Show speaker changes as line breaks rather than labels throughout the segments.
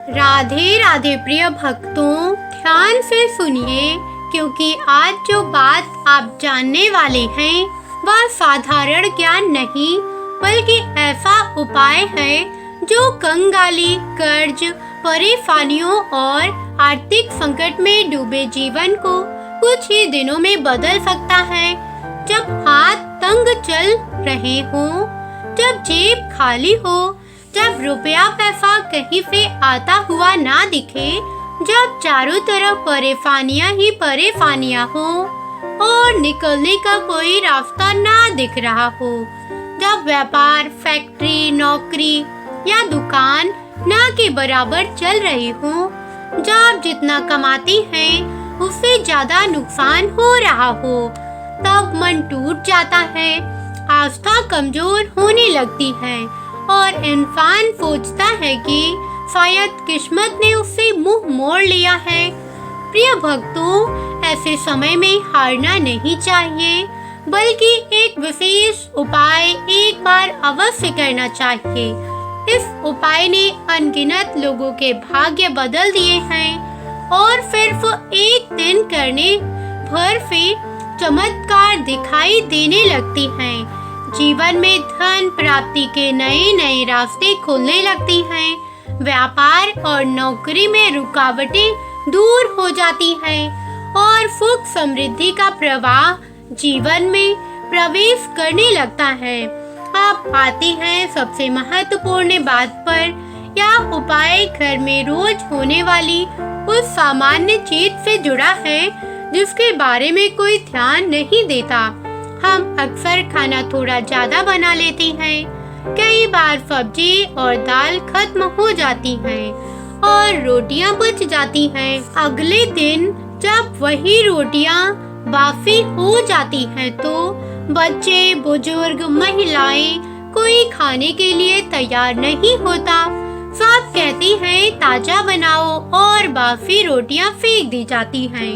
राधे राधे प्रिय भक्तों, ध्यान से सुनिए क्योंकि आज जो बात आप जानने वाले हैं वह साधारण ज्ञान नहीं बल्कि ऐसा उपाय है जो कंगाली, कर्ज, परेशानियों और आर्थिक संकट में डूबे जीवन को कुछ ही दिनों में बदल सकता है। जब हाथ तंग चल रहे हों, जब जेब खाली हो, जब रुपया पैसा कहीं से आता हुआ ना दिखे, जब चारों तरफ परेशानियां ही परेशानियां हो और निकलने का कोई रास्ता ना दिख रहा हो, जब व्यापार, फैक्ट्री, नौकरी या दुकान ना के बराबर चल रही हो, जब जितना कमाती हैं उससे ज्यादा नुकसान हो रहा हो, तब मन टूट जाता है, आस्था कमजोर होने लगती है और इंसान सोचता है कि शायद किस्मत ने उससे मुंह मोड़ लिया है। प्रिय भक्तों, ऐसे समय में हारना नहीं चाहिए बल्कि एक विशेष उपाय एक बार अवश्य करना चाहिए। इस उपाय ने अनगिनत लोगों के भाग्य बदल दिए हैं और सिर्फ एक दिन करने भर से चमत्कार दिखाई देने लगती हैं। जीवन में धन प्राप्ति के नए नए रास्ते खुलने लगती हैं, व्यापार और नौकरी में रुकावटें दूर हो जाती हैं और सुख समृद्धि का प्रवाह जीवन में प्रवेश करने लगता है। अब आते हैं सबसे महत्वपूर्ण बात पर। यह उपाय घर में रोज होने वाली उस सामान्य चीज से जुड़ा है जिसके बारे में कोई ध्यान नहीं देता। हम अक्सर खाना थोड़ा ज्यादा बना लेते हैं, कई बार सब्जी और दाल खत्म हो जाती हैं और रोटियां बच जाती हैं। अगले दिन जब वही रोटियां बासी हो जाती हैं तो बच्चे, बुजुर्ग, महिलाएं कोई खाने के लिए तैयार नहीं होता। सब कहती हैं ताजा बनाओ और बासी रोटियां फेंक दी जाती हैं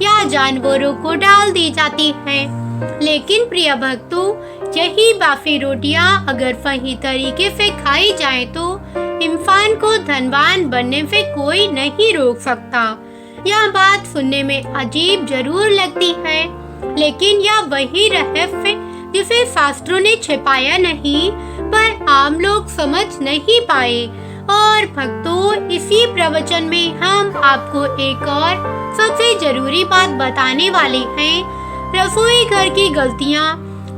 या जानवरों को डाल दी जाती हैं। लेकिन प्रिय भक्तों, यही बासी रोटियां अगर सही तरीके से खाई जाए तो इंसान को धनवान बनने से कोई नहीं रोक सकता। यह बात सुनने में अजीब जरूर लगती है, लेकिन यह वही रहस्य जिसे शास्त्रों ने छिपाया नहीं पर आम लोग समझ नहीं पाए। और भक्तों, इसी प्रवचन में हम आपको एक और सबसे जरूरी बात बताने वाले हैं। रसोई घर की गलतियाँ।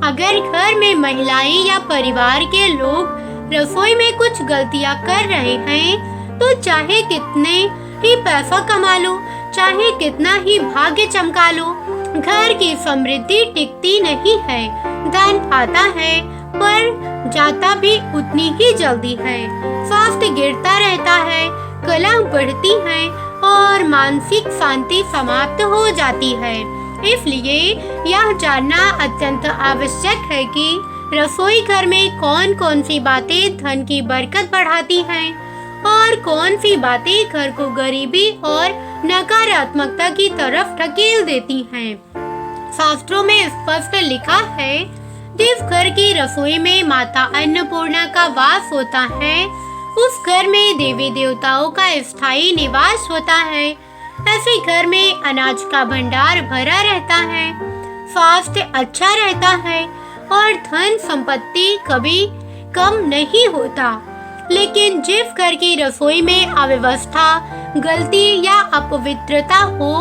अगर घर में महिलाएं या परिवार के लोग रसोई में कुछ गलतियाँ कर रहे हैं तो चाहे कितने ही पैसा कमा लो, चाहे कितना ही भाग्य चमका लो, घर की समृद्धि टिकती नहीं है। धन आता है पर जाता भी उतनी ही जल्दी है, स्वास्थ्य गिरता रहता है, कलह बढ़ती है और मानसिक शांति समाप्त हो जाती है। इसलिए यह जानना अत्यंत आवश्यक है कि रसोई घर में कौन कौन सी बातें धन की बरकत बढ़ाती हैं और कौन सी बातें घर को गरीबी और नकारात्मकता की तरफ ढकेल देती हैं। शास्त्रों में स्पष्ट लिखा है, जिस घर की रसोई में माता अन्नपूर्णा का वास होता है उस घर में देवी देवताओं का स्थायी निवास होता है। ऐसे घर में अनाज का भंडार भरा रहता है, स्वास्थ्य अच्छा रहता है और धन संपत्ति कभी कम नहीं होता। लेकिन जिस घर की रसोई में अव्यवस्था, गलती या अपवित्रता हो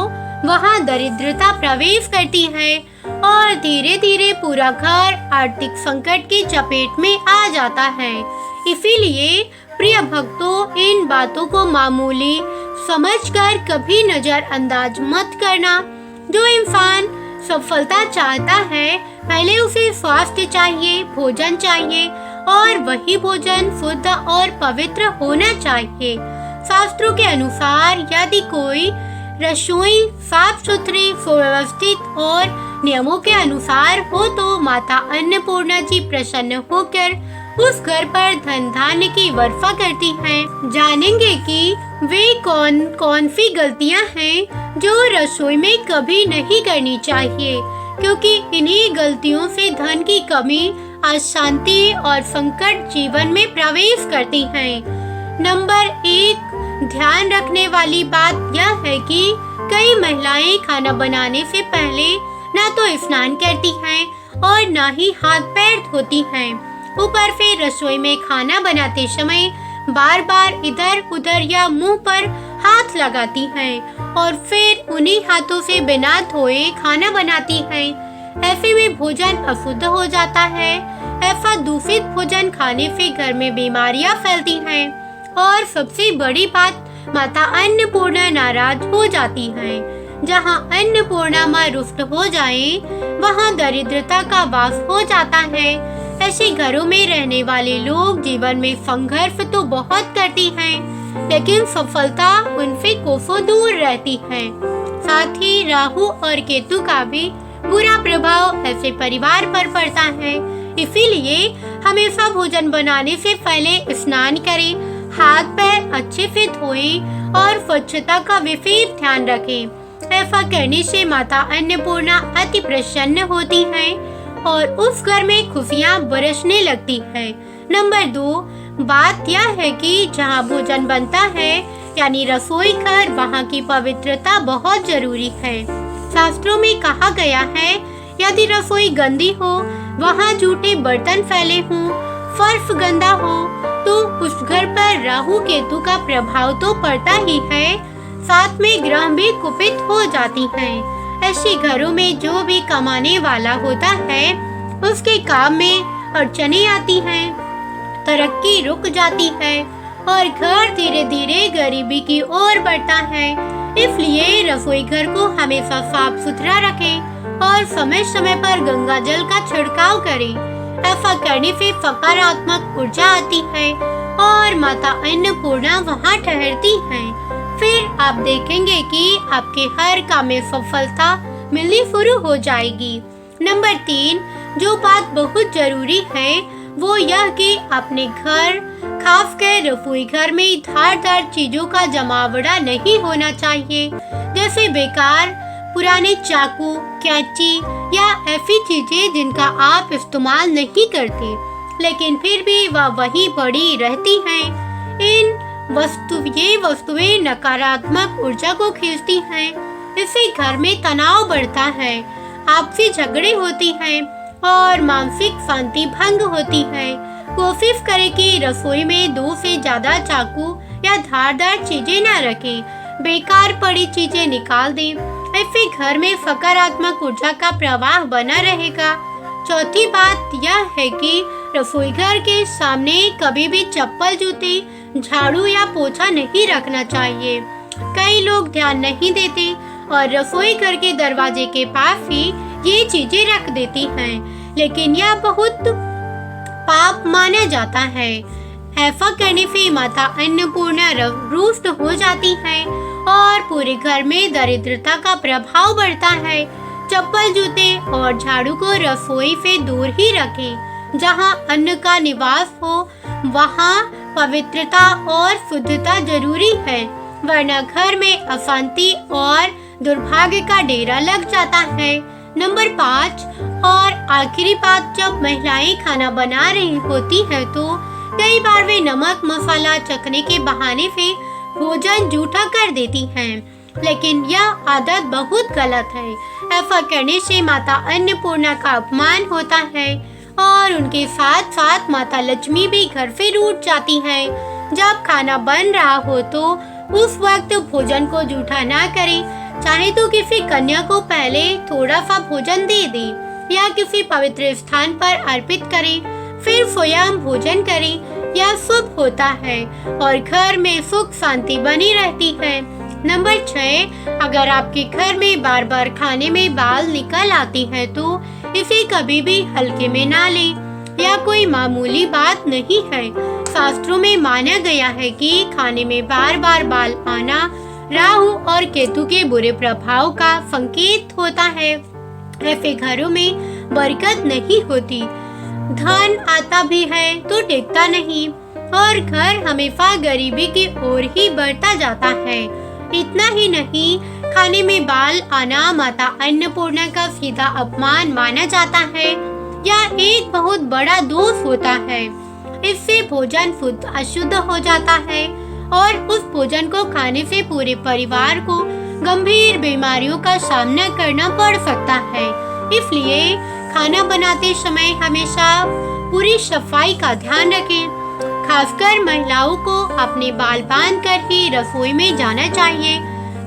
वहाँ दरिद्रता प्रवेश करती है और धीरे धीरे पूरा घर आर्थिक संकट की चपेट में आ जाता है। इसीलिए प्रिय भक्तों, इन बातों को मामूली समझकर कभी नजरअंदाज मत करना। जो इंसान सफलता चाहता है, पहले उसे स्वास्थ्य चाहिए, भोजन चाहिए और वही भोजन शुद्ध और पवित्र होना चाहिए। शास्त्रों के अनुसार यदि कोई रसोई साफ सुथरी, सुव्यवस्थित और नियमों के अनुसार हो तो माता अन्नपूर्णा जी प्रसन्न होकर उस घर पर धन धान्य की वर्षा करती हैं। जानेंगे कि वे कौन कौन सी गलतियां हैं जो रसोई में कभी नहीं करनी चाहिए, क्योंकि इन्हीं गलतियों से धन की कमी, अशांति और संकट जीवन में प्रवेश करती हैं। नंबर 1, ध्यान रखने वाली बात यह है कि कई महिलाएं खाना बनाने से पहले ना तो स्नान करती हैं और ना ही हाथ पैर धोती हैं। ऊपर से रसोई में खाना बनाते समय बार बार इधर उधर या मुंह पर हाथ लगाती हैं और फिर उन्हीं हाथों से बिना धोए खाना बनाती हैं। ऐसे में भोजन अशुद्ध हो जाता है। ऐसा दूषित भोजन खाने से घर में बीमारियां फैलती हैं और सबसे बड़ी बात, माता अन्नपूर्णा नाराज हो जाती हैं। जहां अन्नपूर्णा मां रुष्ट हो जाए वहां दरिद्रता का वास हो जाता है। ऐसे घरों में रहने वाले लोग जीवन में संघर्ष तो बहुत करती हैं, लेकिन सफलता उनसे कोसों दूर रहती है। साथ ही राहु और केतु का भी बुरा प्रभाव ऐसे परिवार पर पड़ता है। इसीलिए हमेशा भोजन बनाने से पहले स्नान करें, हाथ पैर अच्छे से धोएं और स्वच्छता का विशेष ध्यान रखें। ऐसा करने से माता अन्नपूर्णा अति प्रसन्न होती हैं और उस घर में खुशियां बरसने लगती है। नंबर 2, बात यह है कि जहां भोजन बनता है यानी रसोई घर, वहां की पवित्रता बहुत जरूरी है। शास्त्रों में कहा गया है, यदि रसोई गंदी हो, वहां जूठे बर्तन फैले हों, फर्श गंदा हो, तो उस घर पर राहु केतु का प्रभाव तो पड़ता ही है, साथ में ग्रह भी कुपित हो जाती हैं। ऐसे घरों में जो भी कमाने वाला होता है उसके काम में अड़चने आती हैं, तरक्की रुक जाती है और घर धीरे धीरे गरीबी की ओर बढ़ता है। इसलिए रसोई घर को हमेशा साफ सुथरा रखें और समय समय पर गंगा जल का छिड़काव करें। ऐसा करने से सकारात्मक ऊर्जा आती है और माता अन्नपूर्णा वहाँ ठहरती हैं। फिर आप देखेंगे कि आपके हर काम में सफलता मिलनी शुरू हो जाएगी। नंबर 3, जो बात बहुत जरूरी है वो यह कि अपने घर, खासकर रसोई घर में धारदार चीजों का जमावड़ा नहीं होना चाहिए, जैसे बेकार पुराने चाकू, कैंची या ऐसी चीजें जिनका आप इस्तेमाल नहीं करते, लेकिन फिर भी वह वहीं पड़ी रहती हैं। ये वस्तुएं नकारात्मक ऊर्जा को खींचती हैं। इससे घर में तनाव बढ़ता है, आपसी झगड़े होती हैं और मानसिक शांति भंग होती है। कोशिश करें कि रसोई में 2 से ज्यादा चाकू या धारदार चीजें न रखें, बेकार पड़ी चीजें निकाल दें। ऐसे घर में सकारात्मक ऊर्जा का प्रवाह बना रहेगा। चौथी बात यह है कि रसोई घर के सामने कभी भी चप्पल, जूते, झाड़ू या पोछा नहीं रखना चाहिए। कई लोग ध्यान नहीं देते और रसोई घर के दरवाजे के पास ही ये चीजें रख देती हैं, लेकिन यह बहुत पाप माना जाता है। ऐसा करने से माता अन्नपूर्णा रुष्ट हो जाती है और पूरे घर में दरिद्रता का प्रभाव बढ़ता है। चप्पल, जूते और झाड़ू को रसोई से दूर ही रखें। जहां अन्न का निवास हो वहां पवित्रता और शुद्धता जरूरी है, वरना घर में अशांति और दुर्भाग्य का डेरा लग जाता है। नंबर 5 और आखिरी बात, जब महिलाएं खाना बना रही होती हैं तो कई बार वे नमक मसाला चखने के बहाने से भोजन जूठा कर देती हैं, लेकिन यह आदत बहुत गलत है। ऐसा करने से माता अन्नपूर्णा का अपमान होता है और उनके साथ साथ माता लक्ष्मी भी घर से रूठ जाती हैं। जब खाना बन रहा हो तो उस वक्त भोजन को जूठा ना करें। चाहे तो किसी कन्या को पहले थोड़ा सा भोजन दे दें या किसी पवित्र स्थान पर अर्पित करें, फिर स्वयं भोजन करें। यह शुभ होता है और घर में सुख शांति बनी रहती है। नंबर 6, अगर आपके घर में बार बार खाने में बाल निकल आती है तो इसे कभी भी हल्के में ना लें। यह कोई मामूली बात नहीं है। शास्त्रों में माना गया है कि खाने में बार बार बाल आना राहु और केतु के बुरे प्रभाव का संकेत होता है। ऐसे घरों में बरकत नहीं होती, धन आता भी है तो टिकता नहीं और घर हमेशा गरीबी की ओर ही बढ़ता जाता है। इतना ही नहीं, खाने में बाल आना माता अन्नपूर्णा का सीधा अपमान माना जाता है। यह एक बहुत बड़ा दोष होता है। इससे भोजन शुद्ध अशुद्ध हो जाता है और उस भोजन को खाने से पूरे परिवार को गंभीर बीमारियों का सामना करना पड़ सकता है। इसलिए खाना बनाते समय हमेशा पूरी सफाई का ध्यान रखें। खासकर महिलाओं को अपने बाल बांधकर ही रसोई में जाना चाहिए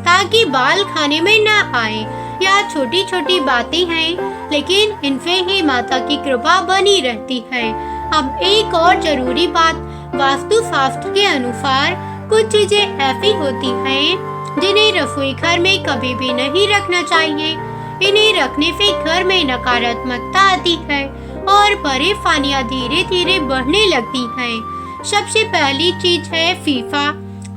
ताकि बाल खाने में न आए। यह छोटी छोटी बातें हैं, लेकिन इनसे ही माता की कृपा बनी रहती है। अब एक और जरूरी बात, वास्तु शास्त्र के अनुसार कुछ चीजें ऐसी होती हैं जिन्हें रसोई घर में कभी भी नहीं रखना चाहिए। इन्हें रखने से घर में नकारात्मकता आती है और परेशानियां धीरे धीरे बढ़ने लगती हैं। सबसे पहली चीज है फीफा।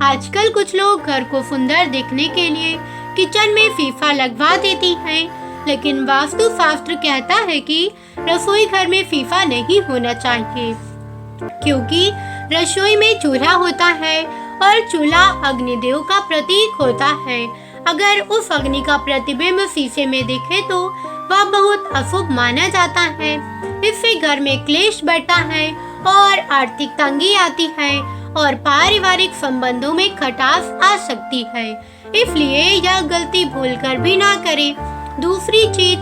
आजकल कुछ लोग घर को सुंदर दिखने के लिए किचन में फीफा लगवा देती हैं, लेकिन वास्तु शास्त्र कहता है कि रसोई घर में फीफा नहीं होना चाहिए, क्योंकि रसोई में चूल्हा होता है और चूल्हा अग्निदेव का प्रतीक होता है। अगर उस अग्नि का प्रतिबिंब शीशे में दिखे तो वह बहुत अशुभ माना जाता है। इससे घर में क्लेश बढ़ता है और आर्थिक तंगी आती है और पारिवारिक संबंधों में खटास आ सकती है। इसलिए यह गलती भूलकर भी ना करें। दूसरी चीज,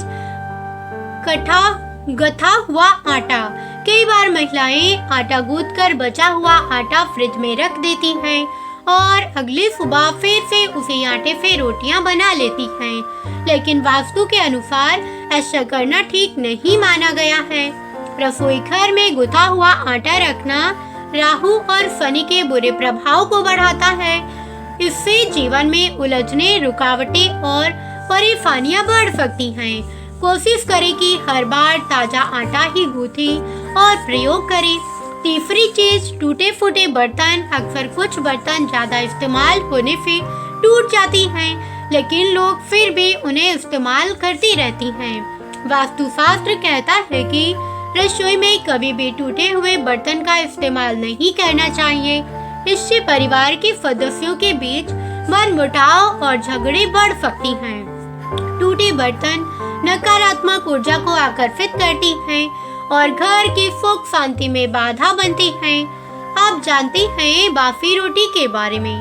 गथा हुआ आटा। कई बार महिलाएं आटा गूंथकर बचा हुआ आटा फ्रिज में रख देती हैं और अगली सुबह फिर से उसी आटे से रोटियां बना लेती हैं, लेकिन वास्तु के अनुसार ऐसा करना ठीक नहीं माना गया है। रसोई घर में गुथा हुआ आटा रखना राहु और शनि के बुरे प्रभाव को बढ़ाता है। इससे जीवन में उलझने, रुकावटें और परेशानियां बढ़ सकती हैं। कोशिश करें कि हर बार ताजा आटा ही गूंथें और प्रयोग करें। तीसरी चीज, टूटे फूटे बर्तन। अक्सर कुछ बर्तन ज्यादा इस्तेमाल होने से टूट जाती हैं, लेकिन लोग फिर भी उन्हें इस्तेमाल करती रहती हैं। वास्तुशास्त्र कहता है कि रसोई में कभी भी टूटे हुए बर्तन का इस्तेमाल नहीं करना चाहिए। इससे परिवार के सदस्यों के बीच मनमुटाव और झगड़े बढ़ सकती हैं। टूटे बर्तन नकारात्मक ऊर्जा को आकर्षित करती हैं और घर की सुख शांति में बाधा बनती हैं। आप जानते हैं बासी रोटी के बारे में।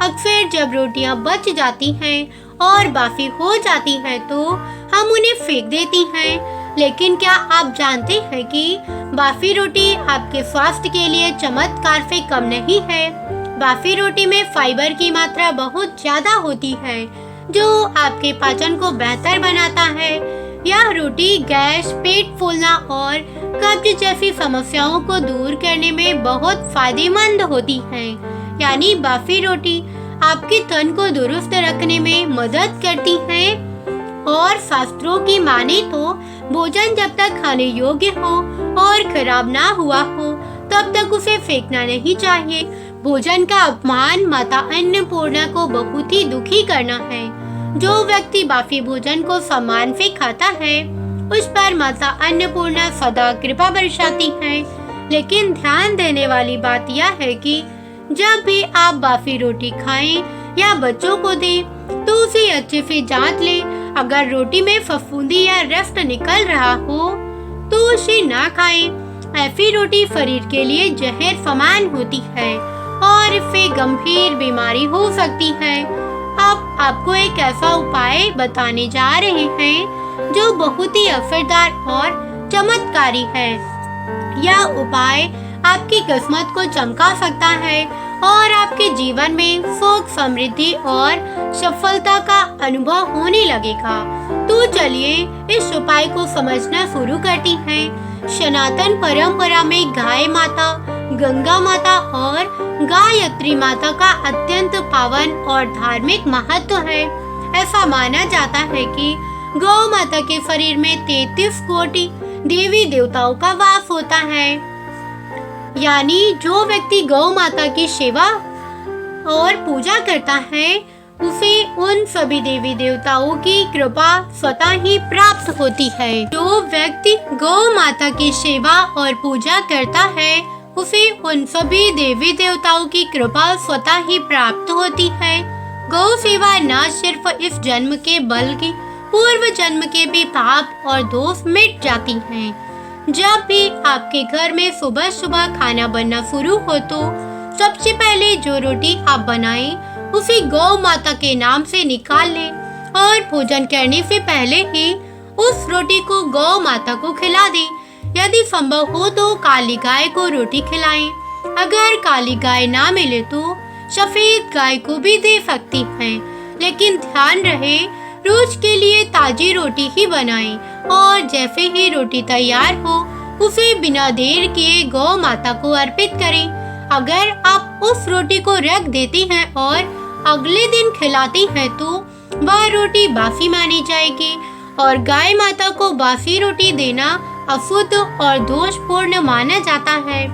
अक्सर जब रोटियां बच जाती हैं और बासी हो जाती हैं तो हम उन्हें फेंक देती हैं, लेकिन क्या आप जानते हैं कि बासी रोटी आपके स्वास्थ्य के लिए चमत्कार से कम नहीं है। बासी रोटी में फाइबर की मात्रा बहुत ज्यादा होती है, जो आपके पाचन को बेहतर बनाता है। यह रोटी गैस, पेट फूलना और कब्ज जैसी समस्याओं को दूर करने में बहुत फायदेमंद होती है। यानी बासी रोटी आपके तन को दुरुस्त रखने में मदद करती है और शास्त्रों की माने तो भोजन जब तक खाने योग्य हो और खराब ना हुआ हो तब तक उसे फेंकना नहीं चाहिए। भोजन का अपमान माता अन्नपूर्णा को बहुत ही दुखी करना है। जो व्यक्ति बासी भोजन को सम्मान से खाता है उस पर माता अन्नपूर्णा सदा कृपा बरसाती है। लेकिन ध्यान देने वाली बात यह है कि जब भी आप बासी रोटी खाएं या बच्चों को दें तो उसे अच्छे से जांच लें। अगर रोटी में फफूंदी या रक्त निकल रहा हो तो उसे ना खाएं। ऐसी रोटी शरीर के लिए जहर समान होती है और इससे गंभीर बीमारी हो सकती है। अब आपको एक ऐसा उपाय बताने जा रहे हैं जो बहुत ही असरदार और चमत्कारी है। यह उपाय आपकी किस्मत को चमका सकता है और आपके जीवन में सुख, समृद्धि और सफलता का अनुभव होने लगेगा। तो चलिए इस उपाय को समझना शुरू करती हैं। सनातन परंपरा में गाय माता, गंगा माता और गायत्री माता का अत्यंत पावन और धार्मिक महत्व है। ऐसा माना जाता है कि गौ माता के शरीर में 33 कोटि देवी देवताओं का वास होता है। यानी जो व्यक्ति गौ माता की सेवा और पूजा करता है उसे उन सभी देवी देवताओं की कृपा स्वतः ही प्राप्त होती है। जो व्यक्ति गौ माता की सेवा और पूजा करता है उसे उन सभी देवी देवताओं की कृपा स्वतः ही प्राप्त होती है। गौ सेवा न सिर्फ इस जन्म के बल्कि पूर्व जन्म के भी पाप और दोष मिट जाती हैं। जब भी आपके घर में सुबह सुबह खाना बनना शुरू हो तो सबसे पहले जो रोटी आप बनाएं उसे गौ माता के नाम से निकाल लें और भोजन करने से पहले ही उस रोटी को गौ माता को खिला दें। यदि संभव हो तो काली गाय को रोटी खिलाएं। अगर काली गाय ना मिले तो सफेद गाय को भी दे सकती हैं, लेकिन ध्यान रहे रोज के लिए ताजी रोटी ही बनाएं और जैसे ही रोटी तैयार हो उसे बिना देर किए गौ माता को अर्पित करें। अगर आप उस रोटी को रख देती हैं और अगले दिन खिलाती हैं तो वह रोटी बासी मानी जाएगी और गाय माता को बासी रोटी देना अशुद्ध और दोषपूर्ण माना जाता है।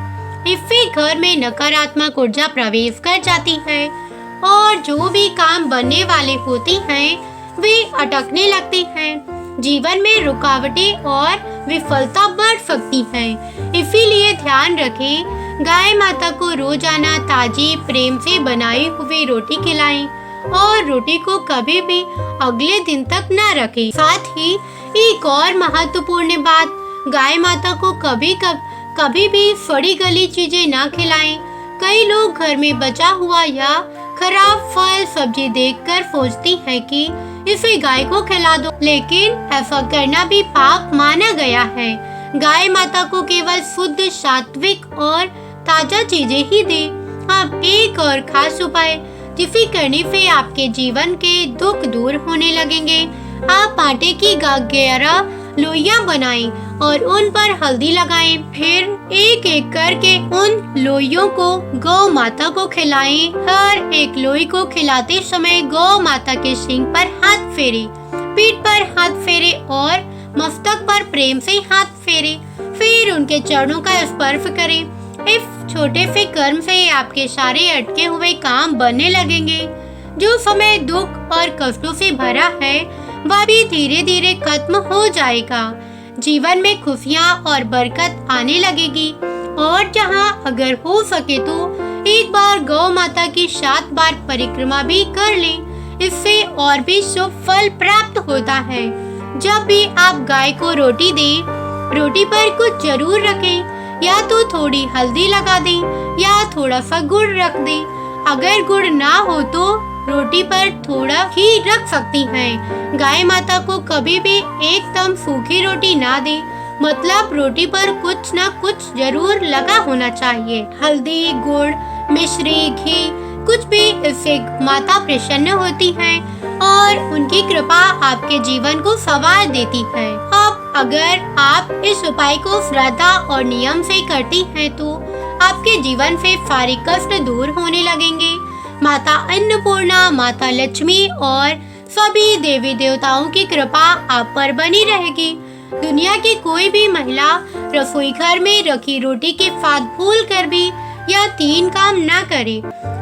इससे घर में नकारात्मक ऊर्जा प्रवेश कर जाती है और जो भी काम बनने वाले होती हैं वे अटकने लगती हैं। जीवन में रुकावटें और विफलता बढ़ सकती हैं। इसीलिए ध्यान रखें, गाय माता को रोजाना ताजी प्रेम से बनाई हुई रोटी खिलाएं और रोटी को कभी भी अगले दिन तक न रखें। साथ ही एक और महत्वपूर्ण बात, गाय माता को कभी भी सड़ी गली चीजें ना खिलाएं। कई लोग घर में बचा हुआ या खराब फल सब्जी देखकर सोचती हैं कि इसे गाय को खिला दो, लेकिन ऐसा करना भी पाप माना गया है। गाय माता को केवल शुद्ध, सात्विक और ताजा चीजें ही दें। अब एक और खास उपाय जिसे करने से आपके जीवन के दुख दूर होने लगेंगे। आप आटे की 11 लोइयां बनाएं और उन पर हल्दी लगाएं। फिर एक एक करके उन लोइयों को गौ माता को खिलाएं। हर एक लोई को खिलाते समय गौ माता के सींग पर हाथ फेरे, पीठ पर हाथ फेरे और मस्तक पर प्रेम से हाथ फेरे। फिर उनके चरणों का स्पर्श करें। इस छोटे से कर्म से आपके सारे अटके हुए काम बनने लगेंगे। जो समय दुख और कष्टों से भरा है वह भी धीरे धीरे खत्म हो जाएगा। जीवन में खुशियाँ और बरकत आने लगेगी। और जहाँ अगर हो सके तो एक बार गौ माता की 7 बार परिक्रमा भी कर लें। इससे और भी शुभ फल प्राप्त होता है। जब भी आप गाय को रोटी दें, रोटी पर कुछ जरूर रखें। या तो थोड़ी हल्दी लगा दें या थोड़ा सा गुड़ रख दें। अगर गुड़ ना हो तो रोटी पर थोड़ा ही रख सकती हैं। गाय माता को कभी भी एकदम सूखी रोटी ना दें, मतलब रोटी पर कुछ ना कुछ जरूर लगा होना चाहिए। हल्दी, गुड़, मिश्री, घी, कुछ भी, इससे माता प्रसन्न होती है और उनकी कृपा आपके जीवन को संवार देती है। अब अगर आप इस उपाय को श्रद्धा और नियम से करती हैं तो आपके जीवन से सारे कष्ट दूर होने लगेंगे। माता अन्नपूर्णा, माता लक्ष्मी और सभी देवी देवताओं की कृपा आप पर बनी रहेगी। दुनिया की कोई भी महिला रसोई घर में रखी रोटी के साथ भूल कर भी यह 3 काम न करे।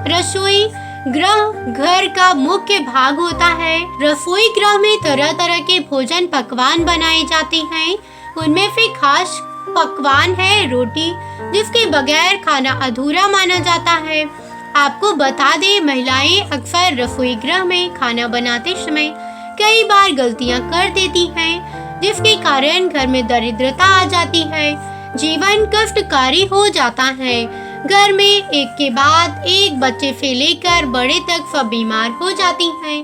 रसोई गृह घर का मुख्य भाग होता है। रसोई गृह में तरह तरह के भोजन पकवान बनाए जाते हैं। उनमें से खास पकवान है रोटी, जिसके बगैर खाना अधूरा माना जाता है। आपको बता दें, महिलाएं अक्सर रसोई गृह में खाना बनाते समय कई बार गलतियां कर देती हैं, जिसके कारण घर में दरिद्रता आ जाती है। जीवन कष्टकारी हो जाता है। घर में एक के बाद एक बच्चे से लेकर बड़े तक सब बीमार हो जाती हैं।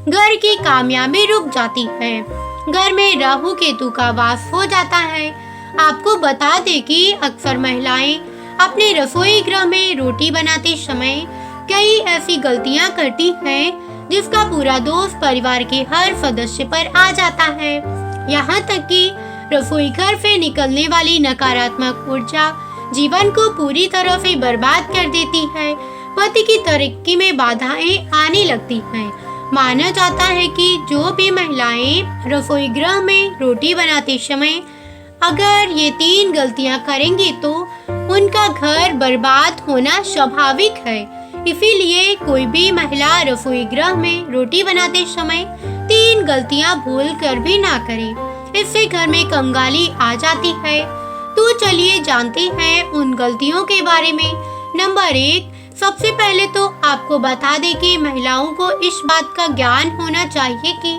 घर की कामयाबी रुक जाती है। घर में राहु केतु का वास हो जाता है। आपको बता दें कि अक्सर महिलाएं अपने रसोई गृह में रोटी बनाते समय कई ऐसी गलतियां करती हैं जिसका पूरा दोष परिवार के हर सदस्य पर आ जाता है। यहाँ तक कि रसोई घर से निकलने वाली नकारात्मक ऊर्जा जीवन को पूरी तरह से बर्बाद कर देती है। पति की तरक्की में बाधाएं आने लगती हैं। माना जाता है कि जो भी महिलाएं रसोई गृह में रोटी बनाते समय अगर ये 3 गलतियां करेंगी तो उनका घर बर्बाद होना स्वाभाविक है। इसीलिए कोई भी महिला रसोई गृह में रोटी बनाते समय 3 गलतियां भूल कर भी ना करे। इससे घर में कंगाली आ जाती है। तो चलिए जानते हैं उन गलतियों के बारे में। नंबर 1, सबसे पहले तो आपको बता दें कि महिलाओं को इस बात का ज्ञान होना चाहिए कि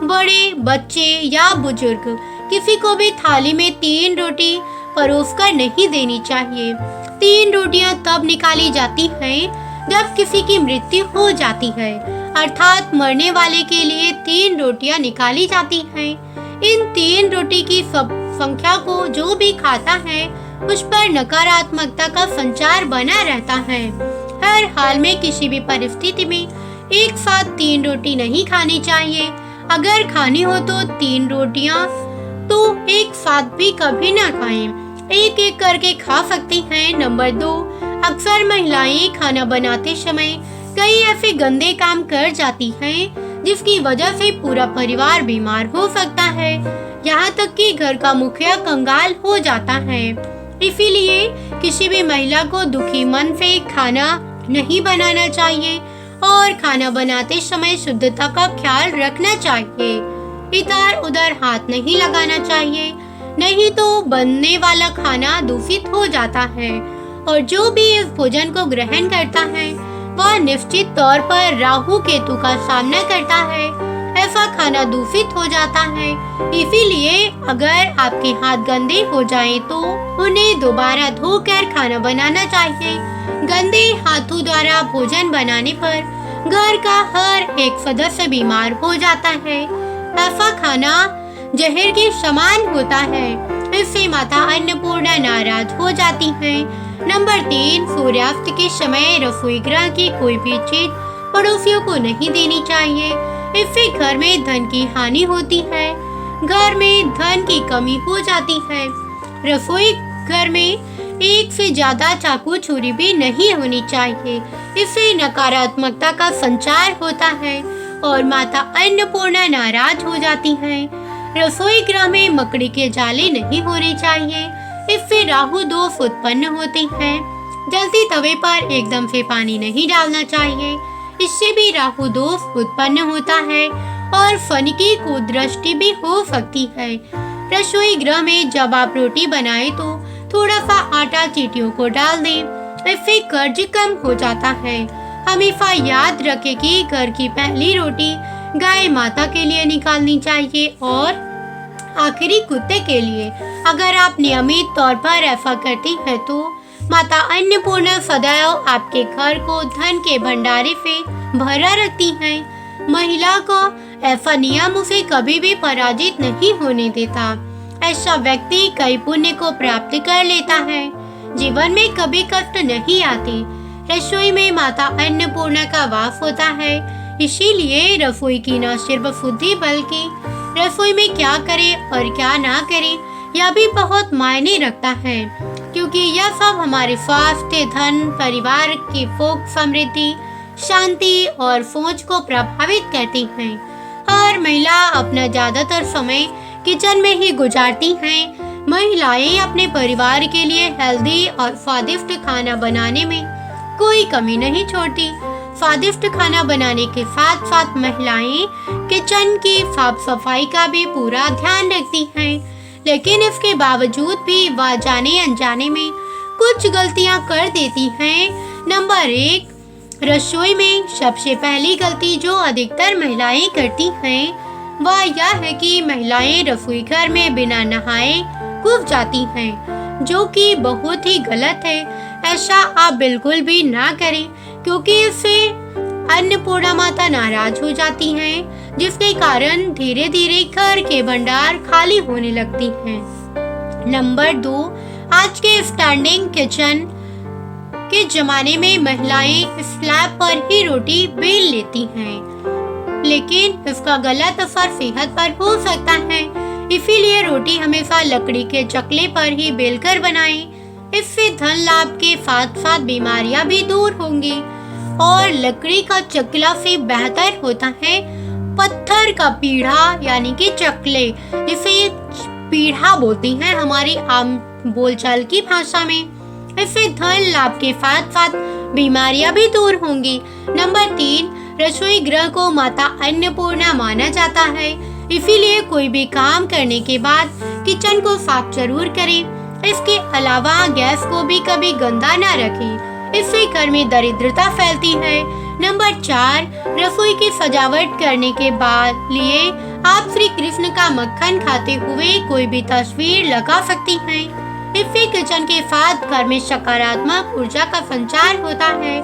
बड़े, बच्चे या बुजुर्ग किसी को भी थाली में 3 रोटी परोसकर नहीं देनी चाहिए। 3 रोटियां तब निकाली जाती हैं जब किसी की मृत्यु हो जाती है, अर्थात मरने वाले के लिए 3 रोटियां निकाली जाती हैं। इन 3 रोटी की संख्या को जो भी खाता है उस पर नकारात्मकता का संचार बना रहता है। हर हाल में किसी भी परिस्थिति में एक साथ 3 रोटी नहीं खानी चाहिए। अगर खानी हो तो 3 रोटियां तो एक साथ भी कभी ना खाएं। एक एक करके खा सकती हैं। नंबर 2, अक्सर महिलाएं खाना बनाते समय कई ऐसे गंदे काम कर जाती हैं जिसकी वजह से पूरा परिवार बीमार हो सकता है, यहाँ तक कि घर का मुखिया कंगाल हो जाता है। इसीलिए किसी भी महिला को दुखी मन से खाना नहीं बनाना चाहिए और खाना बनाते समय शुद्धता का ख्याल रखना चाहिए। इधर उधर हाथ नहीं लगाना चाहिए, नहीं तो बनने वाला खाना दूषित हो जाता है और जो भी इस भोजन को ग्रहण करता है वह निश्चित तौर पर राहु केतु का सामना करता है। ऐसा खाना दूषित हो जाता है। इसीलिए अगर आपके हाथ गंदे हो जाएं तो उन्हें दोबारा धोकर खाना बनाना चाहिए। गंदे हाथों द्वारा भोजन बनाने पर घर का हर एक सदस्य बीमार हो जाता है। ऐसा खाना जहर के समान होता है। इससे माता अन्नपूर्णा नाराज हो जाती हैं। नंबर 3, सूर्यास्त के समय रसोई गृह की कोई भी चीज पड़ोसियों को नहीं देनी चाहिए। इससे घर में धन की हानि होती है, घर में धन की कमी हो जाती है। रसोई घर में एक से ज्यादा चाकू छुरी भी नहीं होनी चाहिए। इससे नकारात्मकता का संचार होता है और माता अन्नपूर्णा नाराज हो जाती है। रसोई गृह में मकड़ी के जाले नहीं होने चाहिए। इससे राहु दोष उत्पन्न होते हैं। जलते तवे पर एकदम से पानी नहीं डालना चाहिए, इससे भी राहु दोष उत्पन्न होता है और शनि की कुदृष्टि भी हो सकती है। रसोई गृह में जब आप रोटी बनाएं तो थोड़ा सा आटा चींटियों को डाल दें, इससे कर्ज कम हो जाता है। हमेशा याद रखें कि घर की पहली रोटी गाय माता के लिए निकालनी चाहिए और आखिरी कुत्ते के लिए। अगर आप नियमित तौर पर ऐसा करती हैं तो माता अन्नपूर्णा सदैव आपके घर को धन के भंडारे से भरा रखती हैं। महिला को ऐसा नियम उसे कभी भी पराजित नहीं होने देता। ऐसा व्यक्ति कई पुण्य को प्राप्त कर लेता है। जीवन में कभी कष्ट नहीं आते। रसोई में माता अन्नपूर्णा का वास होता है। इसीलिए रसोई की न सिर्फ शुद्धि बल्कि रसोई में क्या करें और क्या ना करें यह भी बहुत मायने रखता है, क्योंकि यह सब हमारे स्वास्थ्य, धन, परिवार की सुख, समृद्धि, शांति और सोच को प्रभावित करती हैं। हर महिला अपना ज्यादातर समय किचन में ही गुजारती हैं। महिलाएं अपने परिवार के लिए हेल्दी और स्वादिष्ट खाना बनाने में कोई कमी नहीं छोड़ती। स्वादिष्ट खाना बनाने के साथ साथ महिलाएं किचन की साफ सफाई का भी पूरा ध्यान रखती हैं, लेकिन इसके बावजूद भी वह जाने अनजाने में कुछ गलतियां कर देती हैं। नंबर 1, रसोई में सबसे पहली गलती जो अधिकतर महिलाएं करती हैं वह यह है कि महिलाएं रसोई घर में बिना नहाए घुस जाती हैं, जो कि बहुत ही गलत है। ऐसा आप बिल्कुल भी ना करें, क्योंकि इससे अन्नपूर्णा माता नाराज हो जाती हैं, जिसके कारण धीरे धीरे घर के भंडार खाली होने लगती हैं। नंबर 2, आज के स्टैंडिंग किचन के जमाने में महिलाएं स्लैब पर ही रोटी बेल लेती हैं, लेकिन इसका गलत असर सेहत पर हो सकता है। इसीलिए रोटी हमेशा लकड़ी के चकले पर ही बेलकर बनाएं। इससे धन लाभ के साथ साथ बीमारियां भी दूर होंगी। और लकड़ी का चकला से बेहतर होता है पत्थर का पीढ़ा, यानी कि चकले, जिसे पीढ़ा बोलते हैं हमारी आम बोलचाल की भाषा में। इससे धन लाभ के साथ साथ बीमारियां भी दूर होंगी। नंबर 3, रसोई गृह को माता अन्नपूर्णा माना जाता है। इसीलिए कोई भी काम करने के बाद किचन को साफ जरूर करें। इसके अलावा गैस को भी कभी गंदा ना रखें, इससे घर में दरिद्रता फैलती है। नंबर 4, रसोई की सजावट करने के बाद आप श्री कृष्ण का मक्खन खाते हुए कोई भी तस्वीर लगा सकती हैं। इफ़ी किचन के साथ घर में सकारात्मक ऊर्जा का संचार होता है।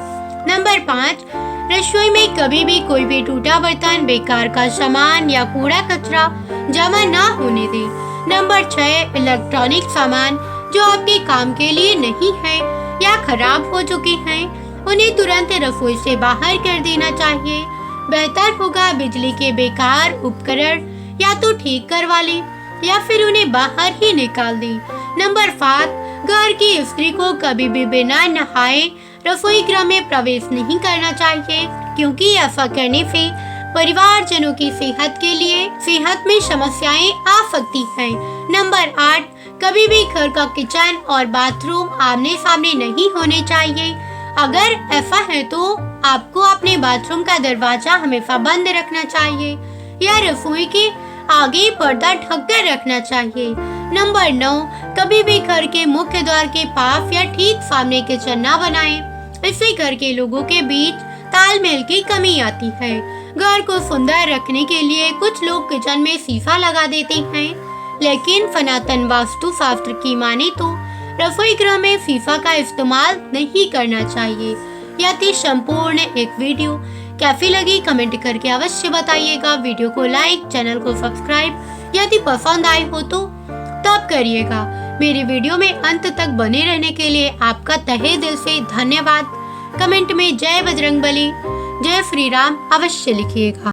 नंबर 5, रसोई में कभी भी कोई भी टूटा बर्तन, बेकार का सामान या कूड़ा कचरा जमा ना होने दें। नंबर 6, इलेक्ट्रॉनिक सामान जो आपके काम के लिए नहीं है या खराब हो चुके हैं, उन्हें तुरंत रसोई से बाहर कर देना चाहिए। बेहतर होगा बिजली के बेकार उपकरण या तो ठीक करवा लें या फिर उन्हें बाहर ही निकाल दें। नंबर 7, घर की स्त्री को कभी भी बिना नहाए रसोई गृह में प्रवेश नहीं करना चाहिए, क्योंकि ऐसा करने से परिवारजनों की सेहत में समस्याएं आ सकती हैं। नंबर 8, कभी भी घर का किचन और बाथरूम आमने सामने नहीं होने चाहिए। अगर ऐसा है तो आपको अपने बाथरूम का दरवाजा हमेशा बंद रखना चाहिए या रसोई के आगे पर्दा ढककर रखना चाहिए। नंबर 9, कभी भी घर के मुख्य द्वार के पास या ठीक सामने किचन न बनाएं। इससे घर के लोगों के बीच तालमेल की कमी आती है। घर को सुंदर रखने के लिए कुछ लोग किचन में शीशा लगा देते हैं, लेकिन सनातन वास्तु शास्त्र की माने तो रसोई गृह में शीशा का इस्तेमाल नहीं करना चाहिए। यह थी संपूर्ण एक वीडियो। कैसी लगी कमेंट करके अवश्य बताइएगा। वीडियो को लाइक, चैनल को सब्सक्राइब यदि पसंद आए हो तो तब करिएगा। मेरी वीडियो में अंत तक बने रहने के लिए आपका तहे दिल से धन्यवाद। कमेंट में जय बजरंगबली, जय श्री राम अवश्य लिखिएगा।